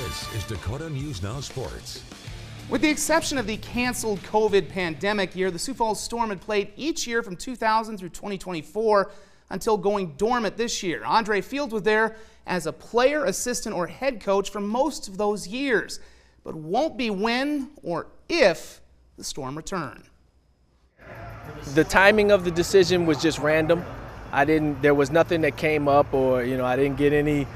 This is Dakota News Now Sports. With the exception of the canceled COVID pandemic year, the Sioux Falls Storm had played each year from 2000 through 2024 until going dormant this year. Andre Fields was there as a player, assistant, or head coach for most of those years, but won't be when or if the Storm return. The timing of the decision was just random. There was nothing that came up, or I didn't get any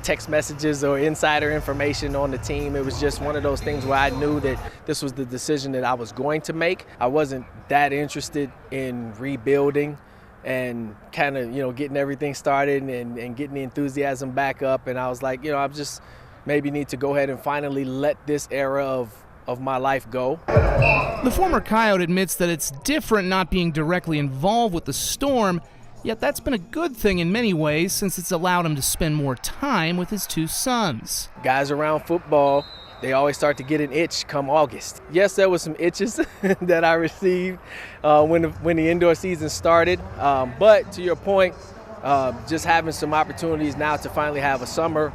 text messages or insider information on the team. It was just one of those things where I knew that this was the decision that I was going to make. I wasn't that interested in rebuilding and kind of, getting everything started and getting the enthusiasm back up. And I was like, I just maybe need to go ahead and finally let this era of my life go. The former Coyote admits that it's different not being directly involved with the Storm, yet that's been a good thing in many ways since it's allowed him to spend more time with his two sons. Guys around football, they always start to get an itch come August. Yes, there was some itches that I received when the indoor season started, but to your point, just having some opportunities now to finally have a summer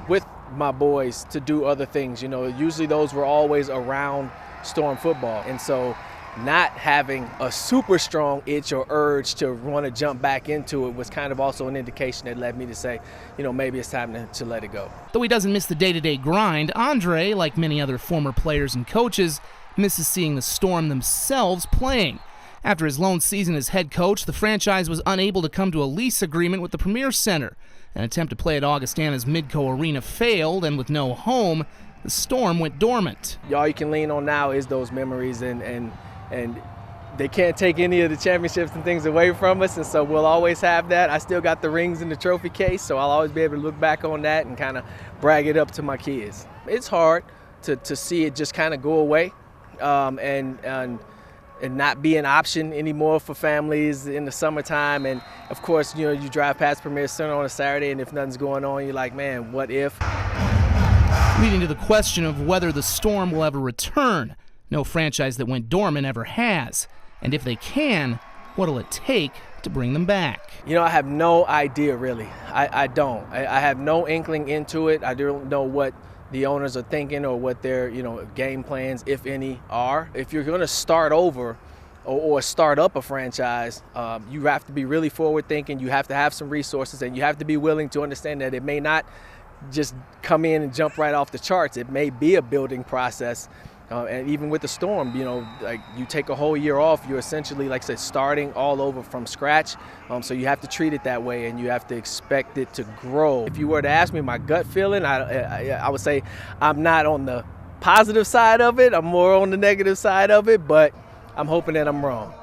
with my boys to do other things. Usually those were always around Storm football, and so not having a super strong itch or urge to want to jump back into it was kind of also an indication that led me to say, maybe it's time to let it go. Though he doesn't miss the day-to-day grind, Andre, like many other former players and coaches, misses seeing the Storm themselves playing. After his lone season as head coach, the franchise was unable to come to a lease agreement with the Premier Center. An attempt to play at Augustana's Midco Arena failed, and with no home, the Storm went dormant. All you can lean on now is those memories, and they can't take any of the championships and things away from us, and so we'll always have that. I still got the rings in the trophy case, so I'll always be able to look back on that and kind of brag it up to my kids. It's hard to see it just kind of go away and not be an option anymore for families in the summertime. And of course, you drive past Premier Center on a Saturday, and if nothing's going on, you're like, man, what if? Leading to the question of whether the Storm will ever return. No franchise that went dormant ever has. And if they can, what'll it take to bring them back? I have no idea, really. I don't. I have no inkling into it. I don't know what the owners are thinking or what their, game plans, if any, are. If you're going to start over or start up a franchise, you have to be really forward-thinking. You have to have some resources, and you have to be willing to understand that it may not just come in and jump right off the charts. It may be a building process. And even with the Storm, you take a whole year off, you're essentially, like I said, starting all over from scratch. So you have to treat it that way, and you have to expect it to grow. If you were to ask me my gut feeling, I would say I'm not on the positive side of it. I'm more on the negative side of it, but I'm hoping that I'm wrong.